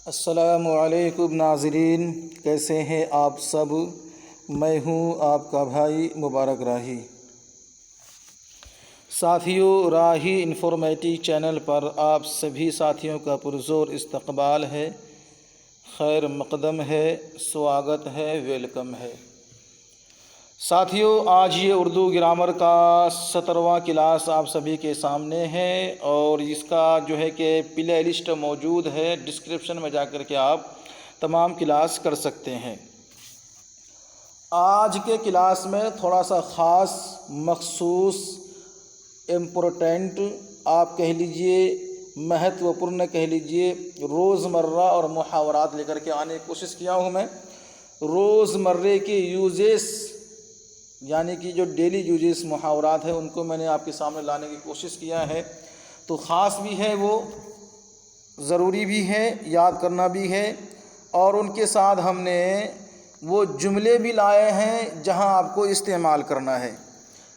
السلام علیکم ناظرین، کیسے ہیں آپ سب؟ میں ہوں آپ کا بھائی مبارک راہی۔ ساتھیوں، راہی انفارمیٹو چینل پر آپ سبھی ساتھیوں کا پرزور استقبال ہے، خیر مقدم ہے، سواگت ہے، ویلکم ہے۔ ساتھیوں، آج یہ اردو گرامر کا 17واں کلاس آپ سبھی کے سامنے ہے اور اس کا جو ہے کہ پلے لسٹ موجود ہے، ڈسکرپشن میں جا کر کے آپ تمام کلاس کر سکتے ہیں۔ آج کے کلاس میں تھوڑا سا خاص، مخصوص، امپورٹنٹ، آپ کہہ لیجئے مہتوپورن کہہ لیجئے، روزمرہ اور محاورات لے کر کے آنے کی کوشش کیا ہوں میں۔ روزمرہ کے یوزز یعنی کہ جو ڈیلی یوزز محاورات ہیں ان کو میں نے آپ کے سامنے لانے کی کوشش کیا ہے، تو خاص بھی ہے، وہ ضروری بھی ہے، یاد کرنا بھی ہے، اور ان کے ساتھ ہم نے وہ جملے بھی لائے ہیں جہاں آپ کو استعمال کرنا ہے۔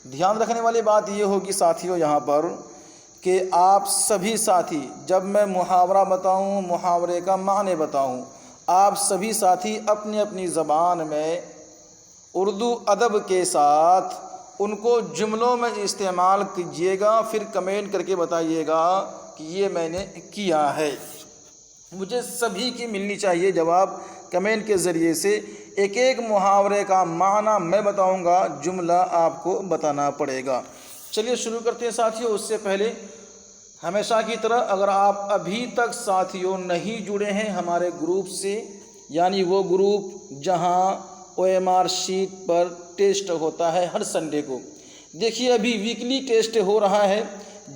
دھیان رکھنے والی بات یہ ہوگی ساتھیوں یہاں پر کہ آپ سبھی ساتھی، جب میں محاورہ بتاؤں، محاورے کا معنی بتاؤں، آپ سبھی ساتھی اپنی اپنی زبان میں اردو ادب کے ساتھ ان کو جملوں میں استعمال کیجیے گا، پھر کمنٹ کر کے بتائیے گا کہ یہ میں نے کیا ہے۔ مجھے سبھی کی ملنی چاہیے جواب کمنٹ کے ذریعے سے۔ ایک ایک محاورے کا معنی میں بتاؤں گا، جملہ آپ کو بتانا پڑے گا۔ چلیے شروع کرتے ہیں ساتھیوں۔ اس سے پہلے ہمیشہ کی طرح اگر آپ ابھی تک ساتھیوں نہیں جڑے ہیں ہمارے گروپ سے، یعنی وہ گروپ جہاں OMR شیٹ پر ٹیسٹ ہوتا ہے ہر سنڈے کو، دیکھیے ابھی ویکلی ٹیسٹ ہو رہا ہے،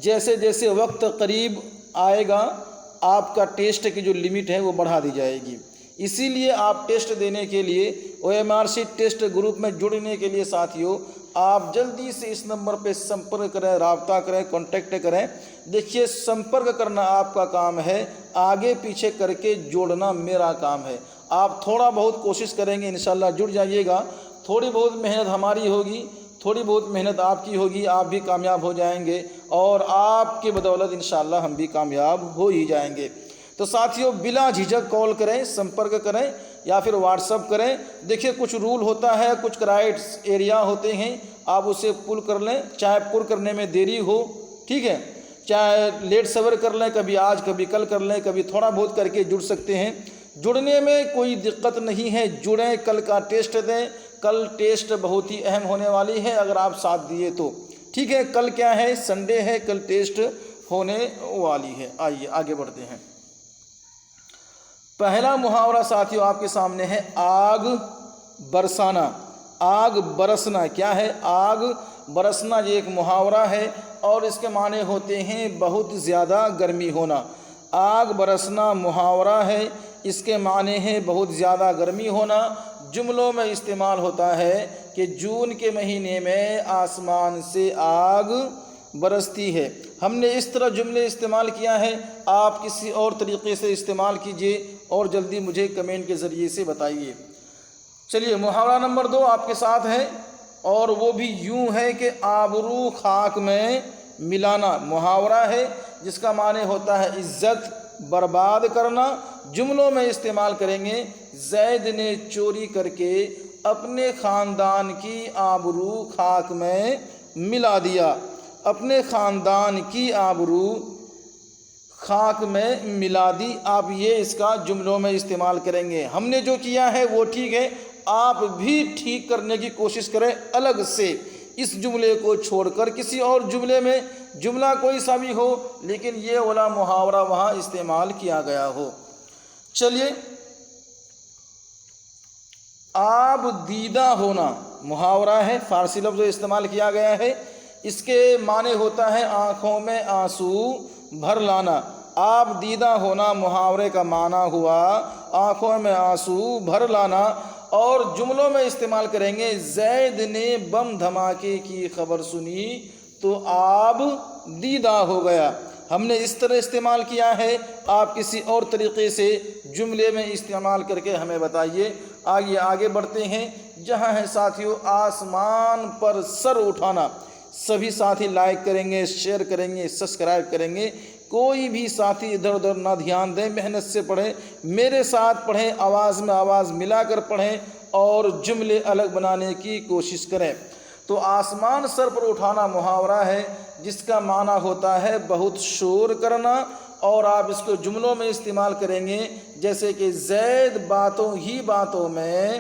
جیسے جیسے وقت قریب آئے گا آپ کا ٹیسٹ کی جو لمٹ ہے وہ بڑھا دی جائے گی۔ اسی لیے آپ ٹیسٹ دینے کے لیے OMR شیٹ ٹیسٹ گروپ میں جڑنے کے لیے ساتھیوں آپ جلدی سے اس نمبر پہ سمپرک کریں، رابطہ کریں، کانٹیکٹ کریں۔ دیکھیے سمپرک کرنا آپ کا کام ہے، آگے پیچھے کر کے جوڑنا میرا کام ہے۔ آپ تھوڑا بہت کوشش کریں گے، انشاءاللہ جڑ جائیے گا۔ تھوڑی بہت محنت ہماری ہوگی، تھوڑی بہت محنت آپ کی ہوگی، آپ بھی کامیاب ہو جائیں گے اور آپ کی بدولت انشاءاللہ ہم بھی کامیاب ہو ہی جائیں گے۔ تو ساتھیوں بلا جھجک کال کریں، سمپرک کریں یا پھر واٹس اپ کریں۔ دیکھیے کچھ رول ہوتا ہے، کچھ کرائٹس ایریا ہوتے ہیں، آپ اسے پل کر لیں، چاہے پل کرنے میں دیری ہو، ٹھیک ہے، چاہے لیٹ صبر کر لیں، کبھی آج کبھی کل کر لیں، کبھی تھوڑا بہت کر کے جڑ سکتے ہیں۔ جڑنے میں کوئی دقت نہیں ہے، جڑیں، کل کا ٹیسٹ دیں۔ کل ٹیسٹ بہت ہی اہم ہونے والی ہے اگر آپ ساتھ دیے تو، ٹھیک ہے۔ کل کیا ہے؟ سنڈے ہے، کل ٹیسٹ ہونے والی ہے۔ آئیے آگے بڑھتے ہیں۔ پہلا محاورہ ساتھیوں آپ کے سامنے ہے، آگ برسانا۔ آگ برسنا کیا ہے؟ آگ برسنا یہ ایک محاورہ ہے اور اس کے معنی ہوتے ہیں بہت زیادہ گرمی ہونا۔ آگ برسنا محاورہ ہے، اس کے معنی ہے بہت زیادہ گرمی ہونا۔ جملوں میں استعمال ہوتا ہے کہ جون کے مہینے میں آسمان سے آگ برستی ہے۔ ہم نے اس طرح جملے استعمال کیا ہے، آپ کسی اور طریقے سے استعمال کیجئے اور جلدی مجھے کمنٹ کے ذریعے سے بتائیے۔ چلیے محاورہ نمبر 2 آپ کے ساتھ ہے اور وہ بھی یوں ہے کہ آبرو خاک میں ملانا۔ محاورہ ہے جس کا معنی ہوتا ہے عزت برباد کرنا۔ جملوں میں استعمال کریں گے، زید نے چوری کر کے اپنے خاندان کی آبرو خاک میں ملا دیا۔ اپنے خاندان کی آبرو خاک میں ملا دی، آپ یہ اس کا جملوں میں استعمال کریں گے۔ ہم نے جو کیا ہے وہ ٹھیک ہے، آپ بھی ٹھیک کرنے کی کوشش کریں، الگ سے اس جملے کو چھوڑ کر کسی اور جملے میں، جملہ کوئی سا بھی ہو لیکن یہ والا محاورہ وہاں استعمال کیا گیا ہو۔ چلیے، آب دیدہ ہونا محاورہ ہے، فارسی لفظ استعمال کیا گیا ہے، اس کے معنی ہوتا ہے آنکھوں میں آنسو بھر لانا۔ آب دیدہ ہونا محاورے کا معنی ہوا آنکھوں میں آنسو بھر لانا، اور جملوں میں استعمال کریں گے، زید نے بم دھماکے کی خبر سنی تو آب دیدہ ہو گیا۔ ہم نے اس طرح استعمال کیا ہے، آپ کسی اور طریقے سے جملے میں استعمال کر کے ہمیں بتائیے۔ آگے بڑھتے ہیں، جہاں ہے ساتھیوں آسمان پر سر اٹھانا۔ سبھی ساتھی لائک کریں گے، شیئر کریں گے، سبسکرائب کریں گے، کوئی بھی ساتھی ادھر ادھر نہ دھیان دیں، محنت سے پڑھیں، میرے ساتھ پڑھیں، آواز میں آواز ملا کر پڑھیں اور جملے الگ بنانے کی کوشش کریں۔ تو آسمان سر پر اٹھانا محاورہ ہے جس کا معنی ہوتا ہے بہت شور کرنا، اور آپ اس کو جملوں میں استعمال کریں گے جیسے کہ زید باتوں ہی باتوں میں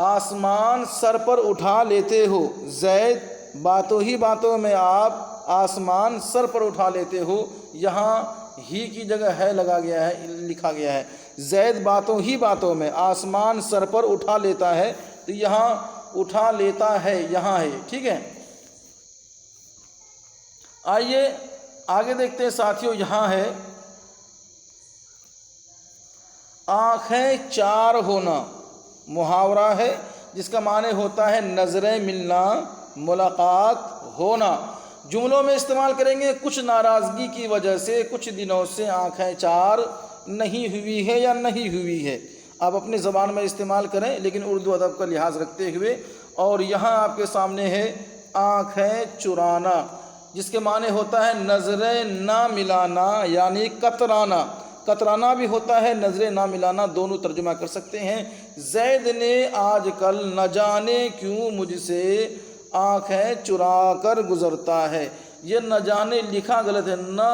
آسمان سر پر اٹھا لیتے ہو۔ زید باتوں ہی باتوں میں آپ آسمان سر پر اٹھا لیتے ہو، یہاں ہی کی جگہ ہے لگا گیا ہے، لکھا گیا ہے۔ زید باتوں ہی باتوں میں آسمان سر پر اٹھا لیتا ہے، تو یہاں اٹھا لیتا ہے یہاں ہے، ٹھیک ہے۔ آئیے آگے دیکھتے ہیں ساتھیوں، یہاں ہے آنکھیں چار ہونا، محاورہ ہے جس کا معنی ہوتا ہے نظریں ملنا، ملاقات ہونا۔ جملوں میں استعمال کریں گے کچھ ناراضگی کی وجہ سے کچھ دنوں سے آنکھیں چار نہیں ہوئی ہے یا نہیں ہوئی ہے، آپ اپنی زبان میں استعمال کریں لیکن اردو ادب کا لحاظ رکھتے ہوئے۔ اور یہاں آپ کے سامنے ہے آنکھیں چرانا، جس کے معنی ہوتا ہے نظریں نہ ملانا یعنی کترانا۔ کترانا بھی ہوتا ہے، نظریں نہ ملانا، دونوں ترجمہ کر سکتے ہیں۔ زید نے آج کل نہ جانے کیوں مجھ سے آنکھیں چرا کر گزرتا ہے۔ یہ نہ جانے لکھا غلط ہے، نہ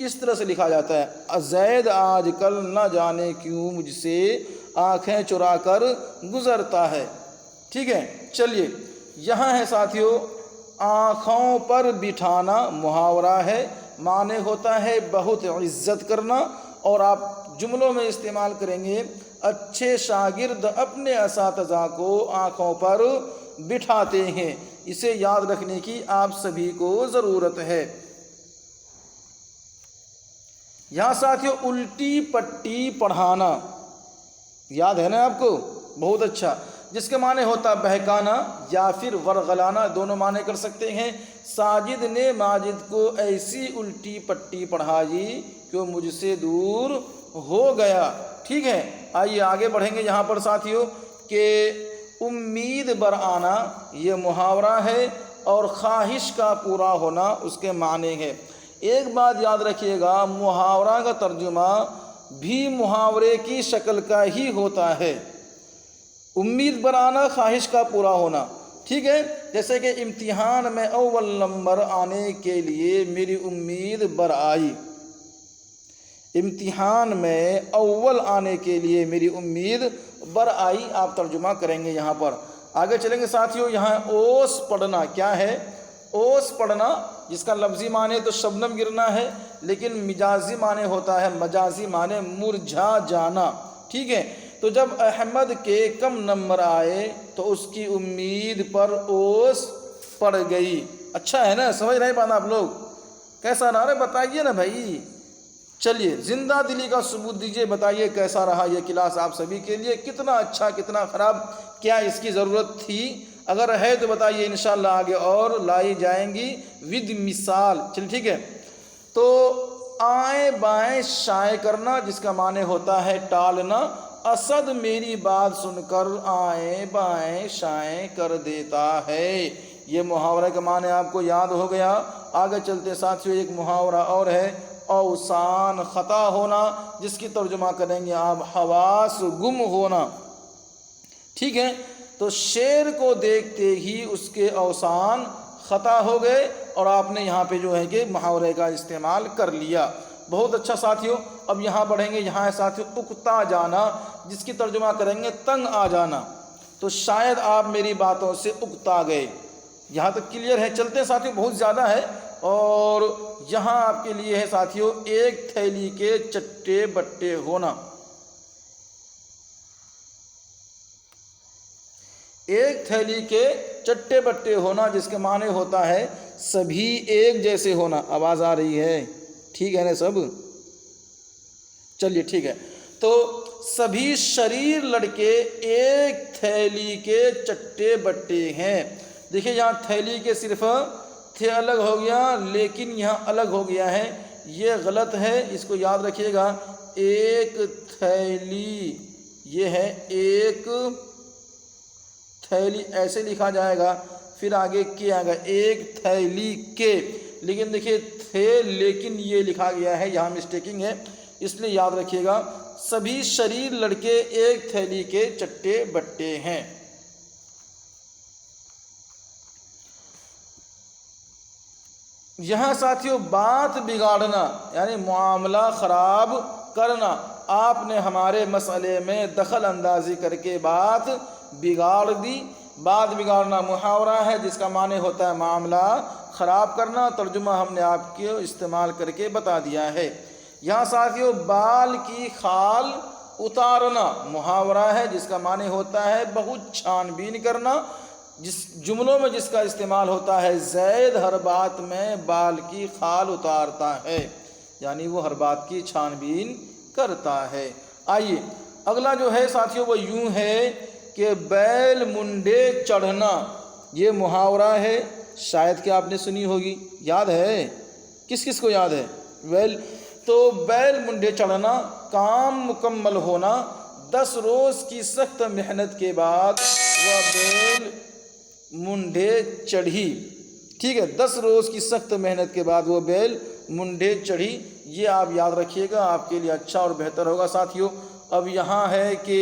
اس طرح سے لکھا جاتا ہے، زید آج کل نہ جانے کیوں مجھ سے آنکھیں چرا کر گزرتا ہے، ٹھیک ہے۔ چلیے یہاں ہے ساتھیوں آنکھوں پر بٹھانا، محاورہ ہے، معنی ہوتا ہے بہت عزت کرنا، اور آپ جملوں میں استعمال کریں گے اچھے شاگرد اپنے اساتذہ کو آنکھوں پر بٹھاتے ہیں۔ اسے یاد رکھنے کی آپ سبھی کو ضرورت ہے۔ یہاں ساتھیوں الٹی پٹی پڑھانا، یاد ہے نا آپ کو؟ بہت اچھا، جس کے معنی ہوتا بہکانا یا پھر ورغلانا، دونوں معنی کر سکتے ہیں۔ ساجد نے ماجد کو ایسی الٹی پٹی پڑھائی کہ مجھ سے دور ہو گیا، ٹھیک ہے۔ آئیے آگے بڑھیں گے یہاں پر ساتھیوں کہ امید بر آنا یہ محاورہ ہے، اور خواہش کا پورا ہونا اس کے معنی ہے۔ ایک بات یاد رکھیے گا، محاورہ کا ترجمہ بھی محاورے کی شکل کا ہی ہوتا ہے۔ امید بر آنا، خواہش کا پورا ہونا، ٹھیک ہے۔ جیسے کہ امتحان میں اول نمبر آنے کے لیے میری امید بر آئی، امتحان میں اول آنے کے لیے میری امید بر آئی، آپ ترجمہ کریں گے یہاں پر۔ آگے چلیں گے ساتھیوں، یہاں اوس پڑھنا کیا ہے؟ اوس پڑھنا جس کا لفظی معنی تو شبنم گرنا ہے، لیکن مجازی معنی ہوتا ہے، مجازی معنی مرجھا جانا، ٹھیک ہے۔ تو جب احمد کے کم نمبر آئے تو اس کی امید پر اوس پڑ گئی۔ اچھا ہے نا، سمجھ رہے بات آپ لوگ؟ کیسا رہا؟ بتائیے نا بھائی۔ چلیے زندہ دلی کا ثبوت دیجیے، بتائیے کیسا رہا یہ کلاس آپ سبھی کے لیے، کتنا اچھا کتنا خراب، کیا اس کی ضرورت تھی؟ اگر ہے تو بتائیے، انشاءاللہ آگے اور لائی جائیں گی ود مثال۔ چل ٹھیک ہے۔ تو آئیں بائیں شائیں کرنا جس کا معنی ہوتا ہے ٹالنا۔ اسد میری بات سن کر آئیں بائیں شائیں کر دیتا ہے، یہ محاورہ کا معنی آپ کو یاد ہو گیا۔ آگے چلتے ساتھیوں، ایک محاورہ اور ہے اوسان خطا ہونا، جس کی ترجمہ کریں گے آپ حواس گم ہونا، ٹھیک ہے۔ تو شیر کو دیکھتے ہی اس کے اوسان خطا ہو گئے، اور آپ نے یہاں پہ جو ہے کہ محاورے کا استعمال کر لیا۔ بہت اچھا ساتھیوں، اب یہاں بڑھیں گے، یہاں ہے ساتھیوں اکتا جانا، جس کی ترجمہ کریں گے تنگ آ جانا۔ تو شاید آپ میری باتوں سے اکتا گئے، یہاں تک کلیئر ہے؟ چلتے ساتھیوں، بہت زیادہ ہے، اور یہاں آپ کے لیے ہے ساتھیوں ایک تھیلی کے چٹے بٹے ہونا۔ ایک تھیلی کے چٹے بٹے ہونا جس کے معنی ہوتا ہے سبھی ایک جیسے ہونا۔ آواز آ رہی ہے؟ ٹھیک ہے نا سب؟ چلیے ٹھیک ہے۔ تو سبھی شریر لڑکے ایک تھیلی کے چٹے بٹے ہیں۔ دیکھیں یہاں تھیلی کے صرف تھے الگ ہو گیا، لیکن یہاں الگ ہو گیا ہے، یہ غلط ہے، اس کو یاد رکھیے گا۔ ایک تھیلی، یہ ہے ایک تھیلی، ایسے لکھا جائے گا، پھر آگے کے آئے گا ایک تھیلی کے، لیکن دیکھیے تھے لیکن یہ لکھا گیا ہے، یہاں مسٹیکنگ ہے، اس لیے یاد رکھیے گا سبھی شریر لڑکے ایک تھیلی کے چٹے بٹے ہیں۔ یہاں ساتھیوں بات بگاڑنا یعنی معاملہ خراب کرنا، آپ نے ہمارے مسئلے میں دخل اندازی کر کے بات بگاڑ دی۔ بات بگاڑنا محاورہ ہے جس کا معنی ہوتا ہے معاملہ خراب کرنا، ترجمہ ہم نے آپ کو استعمال کر کے بتا دیا ہے۔ یہاں ساتھیوں بال کی خال اتارنا محاورہ ہے جس کا معنی ہوتا ہے بہت چھان بین کرنا، جس جملوں میں جس کا استعمال ہوتا ہے زید ہر بات میں بال کی خال اتارتا ہے، یعنی وہ ہر بات کی چھان بین کرتا ہے۔ آئیے اگلا جو ہے ساتھیوں وہ یوں ہے کہ بیل منڈے چڑھنا، یہ محاورہ ہے، شاید کہ آپ نے سنی ہوگی، یاد ہے؟ کس کس کو یاد ہے؟ بیل منڈے چڑھنا، کام مکمل ہونا، 10 روز کی سخت محنت کے بعد وہ بیل منڈے چڑھی، ٹھیک ہے، 10 روز کی سخت محنت کے بعد وہ بیل منڈے چڑھی، یہ آپ یاد رکھیے گا، آپ کے لیے اچھا اور بہتر ہوگا ساتھیوں۔ اب یہاں ہے کہ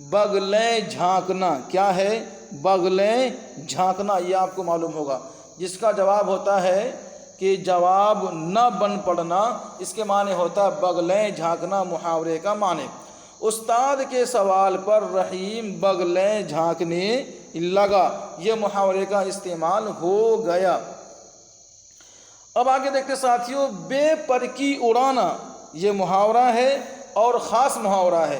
بغلیں جھانکنا، کیا ہے؟ بغلیں جھانکنا، یہ آپ کو معلوم ہوگا، جس کا جواب ہوتا ہے کہ جواب نہ بن پڑنا، اس کے معنی ہوتا ہے بغلیں جھانکنا، محاورے کا معنی۔ استاد کے سوال پر رحیم بغلیں جھانکنے لگا، یہ محاورے کا استعمال ہو گیا۔ اب آگے دیکھتے ساتھیوں، بے پر کی اڑانا، یہ محاورہ ہے اور خاص محاورہ ہے۔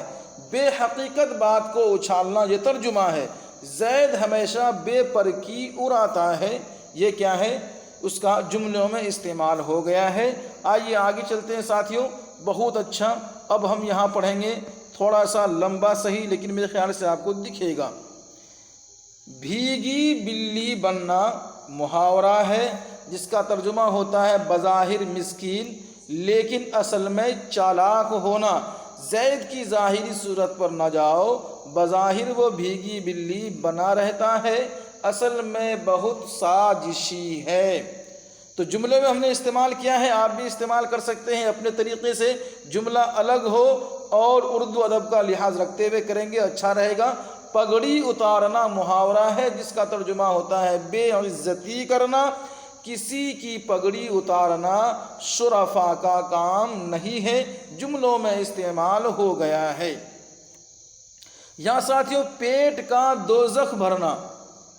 بے حقیقت بات کو اچھالنا، یہ ترجمہ ہے۔ زید ہمیشہ بے پر کی اڑاتا ہے، یہ کیا ہے؟ اس کا جملوں میں استعمال ہو گیا ہے۔ آئیے آگے چلتے ہیں ساتھیوں، بہت اچھا۔ اب ہم یہاں پڑھیں گے تھوڑا سا لمبا صحیح، لیکن میرے خیال سے آپ کو دکھے گا۔ بھیگی بلی بننا محاورہ ہے جس کا ترجمہ ہوتا ہے بظاہر مسکین لیکن اصل میں چالاک ہونا۔ زید کی ظاہری صورت پر نہ جاؤ، بظاہر وہ بھیگی بلی بنا رہتا ہے، اصل میں بہت سازشی ہے۔ تو جملے میں ہم نے استعمال کیا ہے، آپ بھی استعمال کر سکتے ہیں اپنے طریقے سے، جملہ الگ ہو اور اردو ادب کا لحاظ رکھتے ہوئے کریں گے، اچھا رہے گا۔ پگڑی اتارنا محاورہ ہے جس کا ترجمہ ہوتا ہے بے عزتی کرنا، کسی کی پگڑی اتارنا شرفاء کا کام نہیں ہے، جملوں میں استعمال ہو گیا ہے۔ یہاں ساتھیوں پیٹ کا دوزخ بھرنا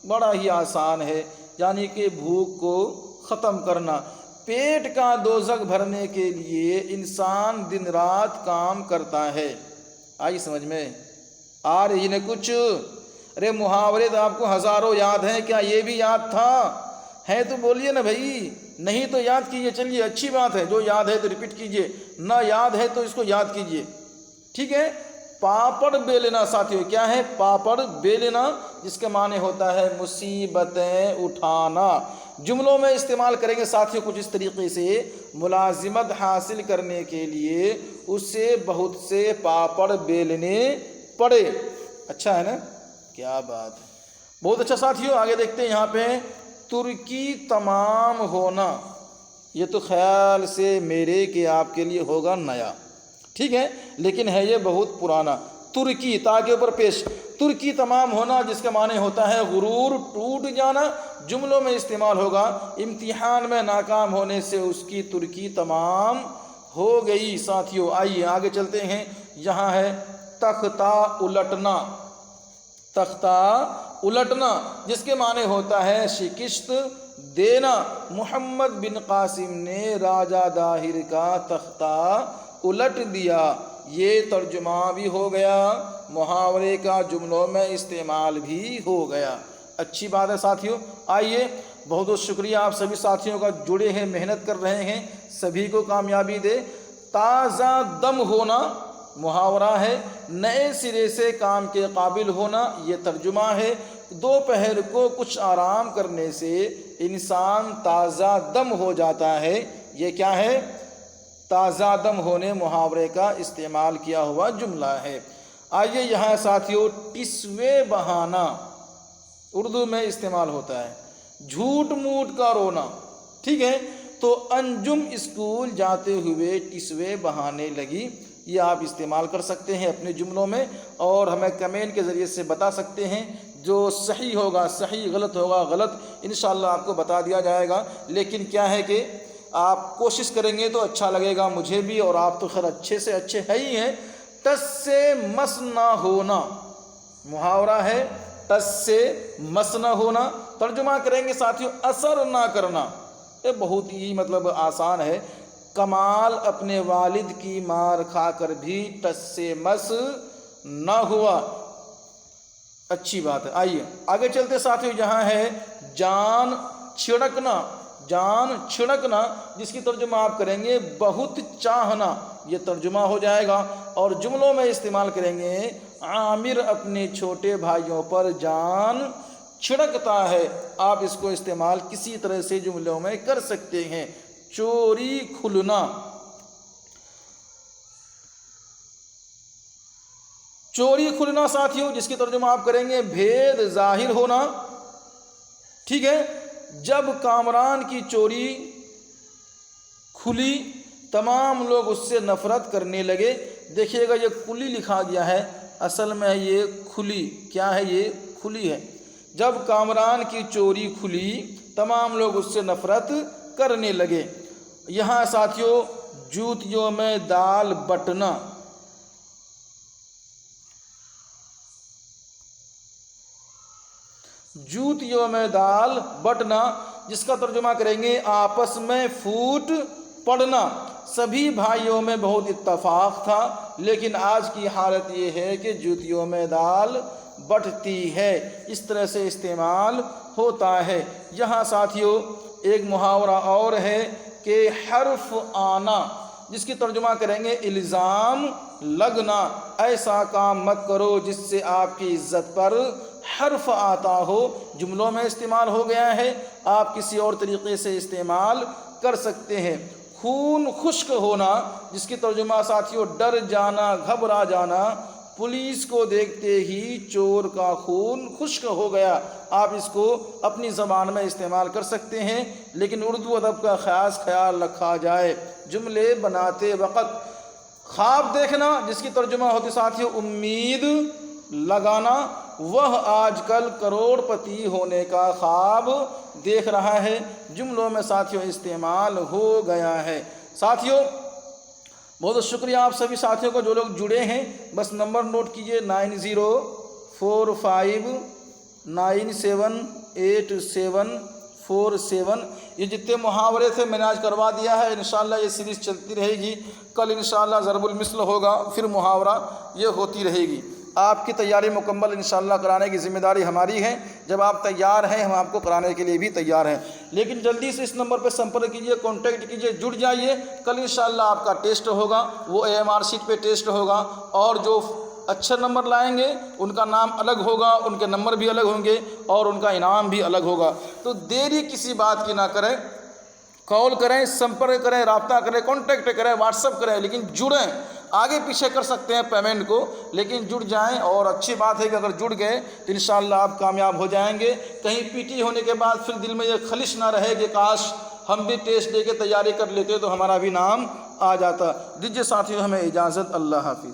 بڑا ہی آسان ہے، یعنی کہ بھوک کو ختم کرنا۔ پیٹ کا دوزخ بھرنے کے لیے انسان دن رات کام کرتا ہے۔ آئی سمجھ میں آ رہی نا کچھ؟ ارے محاورے تو آپ کو ہزاروں یاد ہیں، کیا یہ بھی یاد تھا؟ ہے تو بولیے نا بھائی، نہیں تو یاد کیجئے، چلیے اچھی بات ہے، جو یاد ہے تو ریپیٹ کیجئے، نہ یاد ہے تو اس کو یاد کیجئے، ٹھیک ہے۔ پاپڑ بیلنا ساتھیوں، کیا ہے؟ پاپڑ بیلنا، جس کے معنی ہوتا ہے مصیبتیں اٹھانا۔ جملوں میں استعمال کریں گے ساتھیوں کچھ اس طریقے سے، ملازمت حاصل کرنے کے لیے اسے بہت سے پاپڑ بیلنے پڑے۔ اچھا ہے نا؟ کیا بات ہے، بہت اچھا ساتھیوں۔ آگے دیکھتے ہیں یہاں پہ ترکی تمام ہونا، یہ تو خیال سے میرے کہ آپ کے لیے ہوگا نیا، ٹھیک ہے، لیکن ہے یہ بہت پرانا۔ ترکی تا کے اوپر پیش، ترکی تمام ہونا جس کا معنی ہوتا ہے غرور ٹوٹ جانا، جملوں میں استعمال ہوگا امتحان میں ناکام ہونے سے اس کی ترکی تمام ہو گئی۔ ساتھیوں آئیے آگے چلتے ہیں، یہاں ہے تختہ الٹنا، تختہ الٹنا جس کے معنی ہوتا ہے شکست دینا۔ محمد بن قاسم نے راجہ داہر کا تختہ الٹ دیا، یہ ترجمہ بھی ہو گیا، محاورے کا جملوں میں استعمال بھی ہو گیا۔ اچھی بات ہے ساتھیوں۔ آئیے، بہت بہت شکریہ آپ سبھی ساتھیوں کا، جڑے ہیں، محنت کر رہے ہیں، سبھی کو کامیابی دے۔ تازہ دم ہونا محاورہ ہے، نئے سرے سے کام کے قابل ہونا، یہ ترجمہ ہے دوپہر کو کچھ آرام کرنے سے انسان تازہ دم ہو جاتا ہے، یہ کیا ہے؟ تازہ دم ہونے محاورے کا استعمال کیا ہوا جملہ ہے۔ آئیے یہاں ساتھیوں ٹسوے بہانا اردو میں استعمال ہوتا ہے، جھوٹ موٹ کا رونا، ٹھیک ہے، تو انجم اسکول جاتے ہوئے ٹسوے بہانے لگی، یہ آپ استعمال کر سکتے ہیں اپنے جملوں میں، اور ہمیں کمنٹ کے ذریعے سے بتا سکتے ہیں، جو صحیح ہوگا صحیح، غلط ہوگا غلط، انشاءاللہ آپ کو بتا دیا جائے گا۔ لیکن کیا ہے کہ آپ کوشش کریں گے تو اچھا لگے گا مجھے بھی، اور آپ تو خیر اچھے سے اچھے ہے ہی ہیں۔ ٹس سے مس نہ ہونا محاورہ ہے، ٹس سے مس نہ ہونا، ترجمہ کریں گے ساتھیوں اثر نہ کرنا۔ یہ بہت ہی آسان ہے۔ کمال اپنے والد کی مار کھا کر بھی ٹس سے مس نہ ہوا، اچھی بات ہے۔ آئیے آگے چلتے ساتھیوں، جہاں ہے جان چھڑکنا، جان چھڑکنا، جس کی ترجمہ آپ کریں گے بہت چاہنا، یہ ترجمہ ہو جائے گا، اور جملوں میں استعمال کریں گے عامر اپنے چھوٹے بھائیوں پر جان چھڑکتا ہے۔ آپ اس کو استعمال کسی طرح سے جملوں میں کر سکتے ہیں۔ چوری کھلنا، چوری کھلنا ساتھیوں، جس کی ترجمہ آپ کریں گے بھید ظاہر ہونا، ٹھیک ہے۔ جب کامران کی چوری کھلی تمام لوگ اس سے نفرت کرنے لگے۔ دیکھیے گا یہ کھلی لکھا گیا ہے، اصل میں یہ کھلی، کیا ہے یہ کھلی ہے۔ جب کامران کی چوری کھلی تمام لوگ اس سے نفرت کرنے لگے۔ یہاں ساتھیوں جوتیوں میں دال بٹنا، جوتیوں میں دال بٹنا، جس کا ترجمہ کریں گے آپس میں پھوٹ پڑنا۔ سبھی بھائیوں میں بہت اتفاق تھا، لیکن آج کی حالت یہ ہے کہ جوتیوں میں دال بٹتی ہے، اس طرح سے استعمال ہوتا ہے۔ یہاں ساتھیوں ایک محاورہ اور ہے کہ حرف آنا، جس کی ترجمہ کریں گے الزام لگنا۔ ایسا کام مت کرو جس سے آپ کی عزت پر حرف آتا ہو، جملوں میں استعمال ہو گیا ہے، آپ کسی اور طریقے سے استعمال کر سکتے ہیں۔ خون خشک ہونا، جس کی ترجمہ ساتھیوں ڈر جانا، گھبرا جانا۔ پولیس کو دیکھتے ہی چور کا خون خشک ہو گیا، آپ اس کو اپنی زبان میں استعمال کر سکتے ہیں، لیکن اردو ادب کا خاص خیال رکھا جائے جملے بناتے وقت۔ خواب دیکھنا، جس کی ترجمہ ہوتی ساتھیوں امید لگانا، وہ آج کل کروڑ پتی ہونے کا خواب دیکھ رہا ہے، جملوں میں ساتھیوں استعمال ہو گیا ہے۔ ساتھیوں بہت شکریہ آپ سبھی ساتھیوں کو جو لوگ جڑے ہیں، بس نمبر نوٹ کیجئے 9045978747۔ یہ جتنے محاورے تھے میں نے آج کروا دیا ہے، انشاءاللہ یہ سیریز چلتی رہے گی۔ کل انشاءاللہ ضرب المثل ہوگا، پھر محاورہ، یہ ہوتی رہے گی۔ آپ کی تیاری مکمل انشاءاللہ کرانے کی ذمہ داری ہماری ہے۔ جب آپ تیار ہیں ہم آپ کو کرانے کے لیے بھی تیار ہیں، لیکن جلدی سے اس نمبر پہ سمپرک کیجئے، کانٹیکٹ کیجئے، جڑ جائیے۔ کل انشاءاللہ آپ کا ٹیسٹ ہوگا، وہ AMR شیٹ پہ ٹیسٹ ہوگا، اور جو اچھے نمبر لائیں گے ان کا نام الگ ہوگا، ان کے نمبر بھی الگ ہوں گے، اور ان کا انعام بھی الگ ہوگا۔ تو دیری کسی بات کی نہ کریں، کال کریں، سمپرک کریں، رابطہ کریں، کانٹیکٹ کریں، واٹس ایپ کریں، لیکن جڑیں۔ آگے پیچھے کر سکتے ہیں پیمنٹ کو، لیکن جڑ جائیں، اور اچھی بات ہے کہ اگر جڑ گئے تو انشاءاللہ آپ کامیاب ہو جائیں گے۔ کہیں PT ہونے کے بعد پھر دل میں یہ خلش نہ رہے کہ کاش ہم بھی ٹیسٹ دے کے تیاری کر لیتے تو ہمارا بھی نام آ جاتا۔ دیجیے ساتھیوں ہمیں اجازت، اللہ حافظ۔